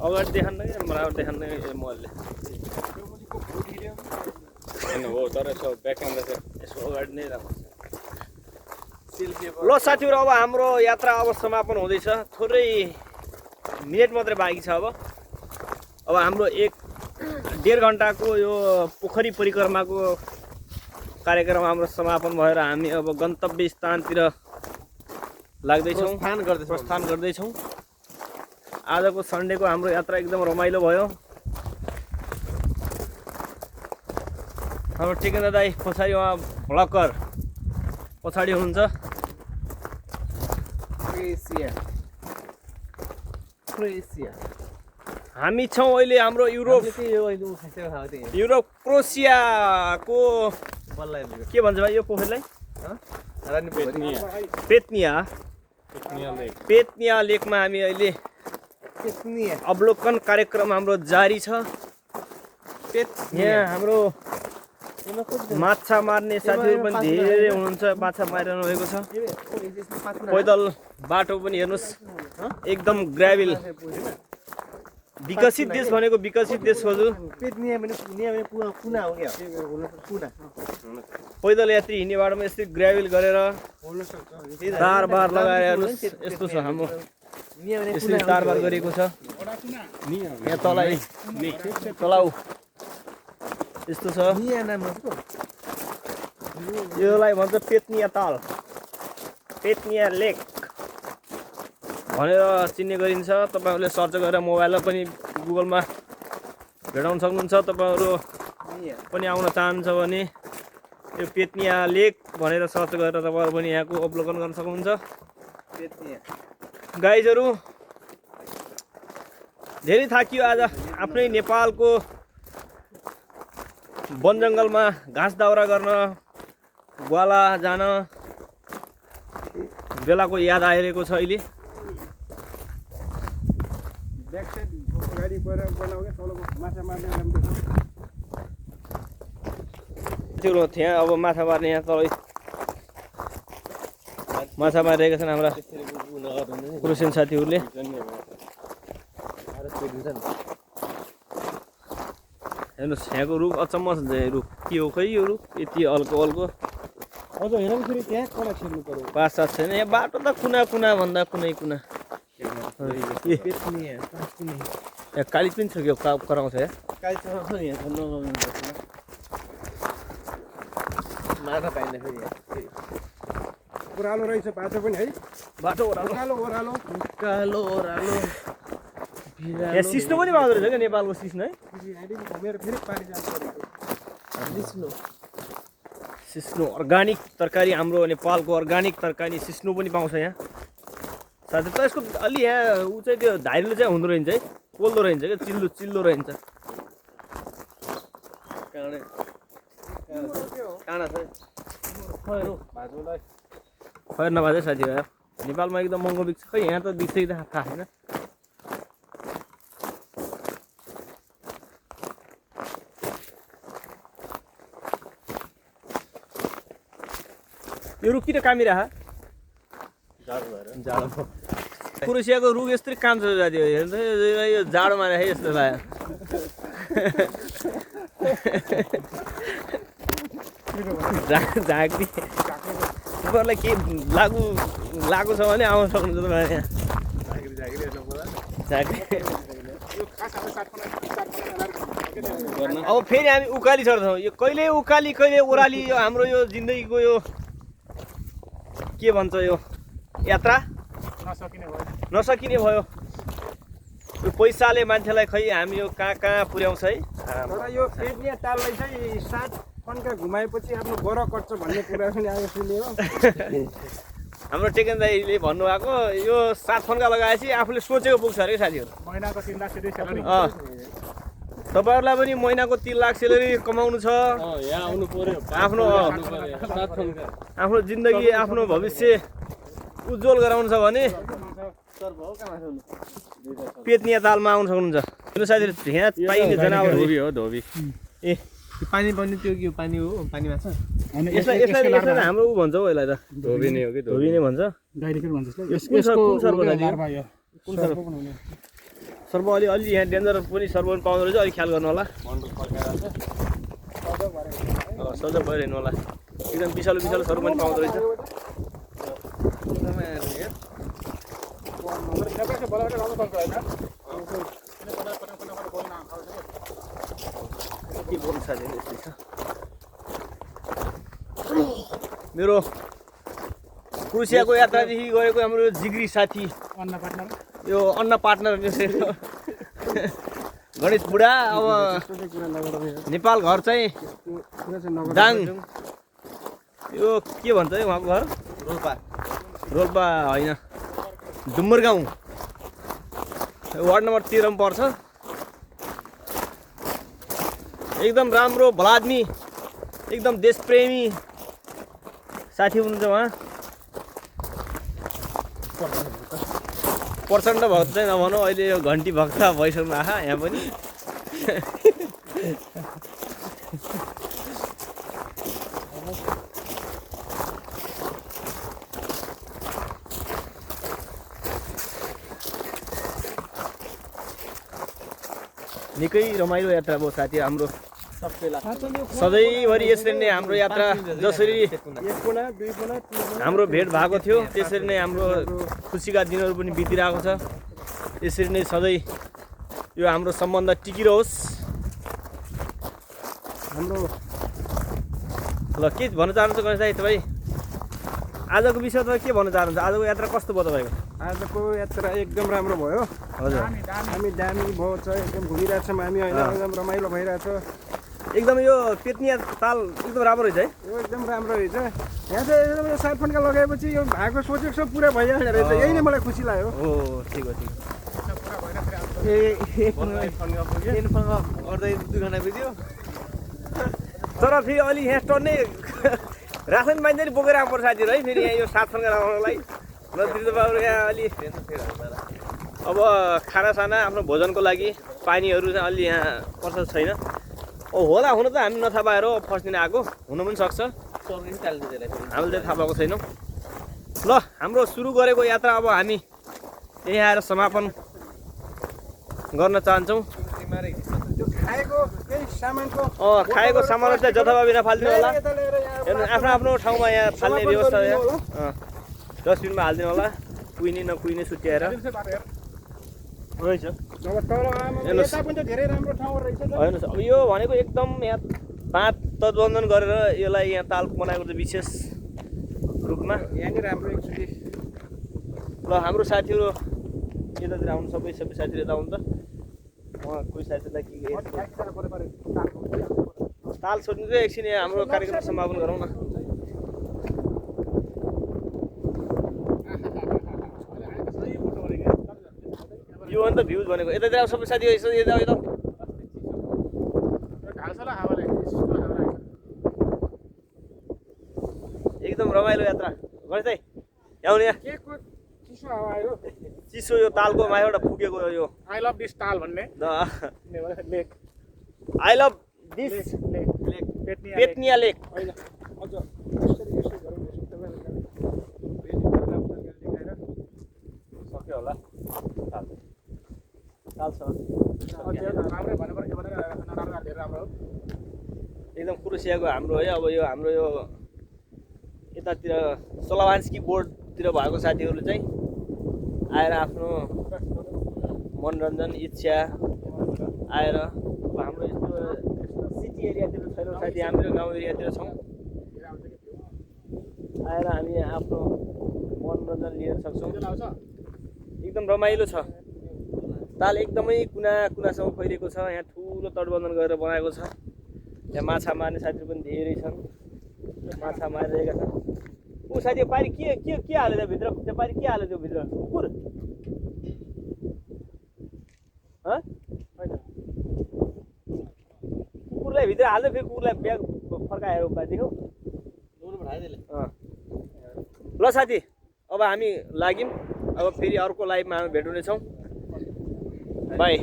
अगाडि देखाउन बराबर देखाउन मले हो तर यसो ब्याक क्यामेरा चाहिँ यसो अगाडि नै राम्रो ल साथीहरु अब हाम्रो यात्रा अब समापन हुँदैछ थोरै मिनेट मात्रै बाँकी छ अब हाम्रो 1.5 घण्टाको यो पोखरी परिक्रमाको कार्यक्रम हाम्रो समापन भएर हामी अब गन्तव्य स्थानतिर लाग्दैछौँ प्रस्थान गर्दैछौँ आजको सन्डेको हाम्रो यात्रा एकदम रमाइलो भयो हाम्रो टेकेन्द्र दाइ पछाडि उहाँ भ्लकर पछाडि हुनुहुन्छ क्रोएसिया हामी छौँ अहिले हाम्रो युरोप क्रोएसियाको के भन्छ भाइ यो पोखरीलाई पेत्निया लेकमा हामी अहिले अवलोकन कार्यक्रम हाम्रो जारी छ यहाँ हाम्रो माछा मार्ने साथीहरू पनि धेरै हुनुहुन्छ माछा मारिरहनु भएको छ पैदल बाटो पनि हेर्नुहोस् एकदम ग्राभेल विकसित देश भनेको विकसित देश हजुर पैदल यात्री हिँड्ने बाटोमा यस्तै ग्राभेल गरेर तारबार लगाएर हेर्नुहोस् यस्तो छ हाम्रो यसरी तारबार गरिएको छ यहाँ तलाउ यस्तो छ योलाई भन्छ पेत्निया ताल पेत्निया लेक भनेर चिन्ने गरिन्छ तपाईहरुले सर्च गरेर मोबाइलमा पनि गुगलमा भेटाउन सक्नुहुन्छ तपाईहरु पनि आउन चाहनुहुन्छ भने यो पेत्निया लेक भनेर सर्च गरेर तपाईहरु पनि यहाँको अवलोकन गर्न सक्नुहुन्छ गाइजहरु धेरै थाकियो आज आफ्नै नेपालको वन जंगलमा घाँस दाउरा गर्न ग्वाला जान बेलाको याद आइरहेको छ अहिले त्यहाँ अब माछा मार्ने यहाँ तल माछा मारिरहेका छन् हाम्रा क्रोसियन साथीहरूले हेर्नुहोस् यहाँको रुख अचम्म छ रुख के हो खै यो रुख यति अल्को अझ हेर्दाखेरि त्यहाँ कडा छिर्नु पर्यो पास सात छैन यहाँ बाटो त कुना भन्दा कुनै कुना यहाँ काली पनि छ क्या कराउँछ यहाँ माछा पाइँदैन फेरि ओह्रालो रहेछ बाटो पनि है बाटो ओह्रालो यहाँ सिस्नो पनि पाउँदो रहेछ क्या नेपालको सिस्नो है घुमेर फेरि पारि जानु पर्यो सिस्नो अर्गानिक तरकारी हाम्रो नेपालको अर्गानिक तरकारी सिस्नो पनि पाउँछ यहाँ साथै त यसको अलि यहाँ ऊ चाहिँ त्यो धाइलो चाहिँ हुँदो रहेछ है पोल्दो रहेछ क्या चिल्लो रहन्छ काँडा छ खै नभाजै साथीभाइ नेपालमा एकदम महँगो बिक्छ खै यहाँ त बिक्छ कि थाहा छैन यो रुख किन कामिरह जाडो क्रोएसियाको रुख यस्तै काम छ जाति यो जाडोमा राखे यस्तो लाग्यो झाँक्री तपाईँहरूलाई के लागु छ भने आउन सक्नुहुन्छ तपाईँ यहाँ अब फेरि हामी उकाली चढ्छौँ यो कहिले उकाली कहिले ओह्राली यो हाम्रो यो जिन्दगीको यो के भन्छ यो यात्रा नसकिने भयो यो पैसाले मान्छेलाई खै हामी यो कहाँ पुर्याउँछ है तर यो पेट्निया ताललाई चाहिँ 7 फन्का घुमाएपछि आफ्नो गोरा कट्छ भन्ने कुरा पनि आयो सुन्यो हाम्रो टेकेन्द्र दाइले भन्नुभएको यो 7 फन्का लगाएपछि आफूले सोचेको पुग्छ अरे साथीहरु महिनाको 3 लाख सेलेरी तपाईहरुलाई पनि महिनाको 3 लाख सेलेरी कमाउनु छ यहाँ आउनु पर्यो आफ्नो जिन्दगी आफ्नो भविष्य उज्जवल गराउनु छ भने पेत्निया तालमा आउन सक्नुहुन्छ। साथीहरु यहाँ पाइने जनावर धोबी हो धोबी ए पानी पनि त्यो के पानी हो पानी माछा यसलाई हाम्रो उ भन्छ हौ यसलाई त धोबिने हो कि धोबिने भन्छ डाइरेक्ट भन्छ कुन सर्प जाति लार्भा यो कुन सर्प सर्प अलि यहाँ डेन्जर पनि सर्प पनि पाउँदो रहेछ अलिक ख्याल गर्नु होला सजग भएर हिँड्नु होला एकदम विषालु सर्प पनि पाउँदो रहेछ के बोल्नु साथीहरू यस्तै छ मेरो क्रुसियाको यात्रादेखि गएको हाम्रो जिग्री साथी यो अन्न पार्टनर गणेश बुढा अब नेपाल घर चाहिँ दाङ यो के भन्छ है उहाँको घर रोल्पा होइन डुम्बर गाउँ वार्ड नम्बर 13 मा पर्छ एकदम राम्रो भलादमी एकदम देशप्रेमी साथी हुनुहुन्छ उहाँ प्रचण्ड भक्त चाहिँ नभनौँ अहिले यो घन्टी भक्त भइसक्नु आहा यहाँ पनि निकै रमाइलो यात्रा भयो साथी हाम्रो सधैँभरि यसरी नै हाम्रो यात्रा जसरी हाम्रो भेट भएको थियो त्यसरी नै हाम्रो खुसीका दिनहरू पनि बितिरहेको छ यसरी नै सधैँ यो हाम्रो सम्बन्ध टिकिरहोस् हाम्रो ल के भन्न चाहनुहुन्छ गणेश दाइ तपाईँ आजको विषयमा के भन्न चाहनुहुन्छ आजको यात्रा कस्तो भयो तपाईँको आजको यात्रा एकदम राम्रो भयो हजुर हामी दामी भयो छ एकदम घुमिरहेछौँ हामी होइन एकदम रमाइलो भइरहेछ एकदम यो पेत्निया ताल एकदम राम्रो रहेछ है यो एकदम राम्रो रहेछ यहाँ चाहिँ एकदम यो सार्फन्का लगाएपछि यो भएको सोचेको सब पुरा भइहाल्ने रहेछ यही नै मलाई खुसी लाग्यो हो ठिक हो ठिक तर फेरि अलि यहाँ टर्ने रासन पानी पनि बोकेर आउनु पर्छ साथीहरू है फेरि यहाँ यो सातसँग लगाउनलाई नत्र बाबु यहाँ अलि अब खानासाना आफ्नो भोजनको लागि पानीहरू चाहिँ अलि यहाँ पर्छ छैन होला हुन त हामी नथाहा पाएर फर्स्ट दिन आएको हुन पनि सक्छ हामीले चाहिँ थाहा पाएको छैनौँ ल हाम्रो सुरु गरेको यात्रा अब हामी यही आएर समापन गर्न चाहन्छौँ खाएको सामानहरू चाहिँ जथाभावी नफालिदिनु होला आफ्नो आफ्नो ठाउँमा यहाँ फाल्ने व्यवस्था डस्टबिनमा हालिदिनु होला कुहिने नकुहिने छुट्याएर रहेछ होइन अब यो भनेको एकदम यहाँ बाँध तटबन्धन गरेर यसलाई यहाँ ताल बनाएको चाहिँ विशेष रूपमा यहाँनिर हाम्रो एक्चुली ल हाम्रो साथीहरू यतातिर आउनु सबै साथीहरू यता आउनु त उहाँ कोही साथीलाई के ताल छोड्नु चाहिँ एकछिन हाम्रो कार्यक्रम समापन गरौँ न यो अन्त भ्युज भनेको यतातिर अब सबै साथी यसो यता एकदम रमाइलो यात्रा गणेश दाइ आउने यहाँ चिसो यो तालको माथिबाट फुकेको यो आई लभ दिस ताल भन्ने आई लभ दिस पेत्निया लेक सक्यो होला एकदम क्रुसियाको हाम्रो है अब यो हाम्रो यो यतातिर सोलावान्स्की बोर्डतिर भएको साथीहरूले चाहिँ आएर आफ्नो मनोरञ्जन इच्छा आएर अब हाम्रो यस्तो सिटी एरियातिर छैनौँ साथी हाम्रो गाउँ एरियातिर छौँ आएर हामी आफ्नो मनोरञ्जन लिन सक्छौँ एकदम रमाइलो छ ताल एकदमै कुनासम्म फैलिएको छ यहाँ ठुलो तटबन्धन गरेर बनाएको छ यहाँ माछा मार्ने साथीहरू पनि धेरै छन् माछा मारिरहेका छन् ऊ साथी पारि के हाल्यो त्यहाँ भित्र त्यो पारि के हाल्यो त्यो भित्र कुकुर कुकुरलाई भित्र हाल्यो फेरि कुकुरलाई ब्याग फर्काएर देखौ ल साथी अब हामी लाग्यौँ अब फेरि अर्को लाइभमा हामी भेट हुनेछौँ बाई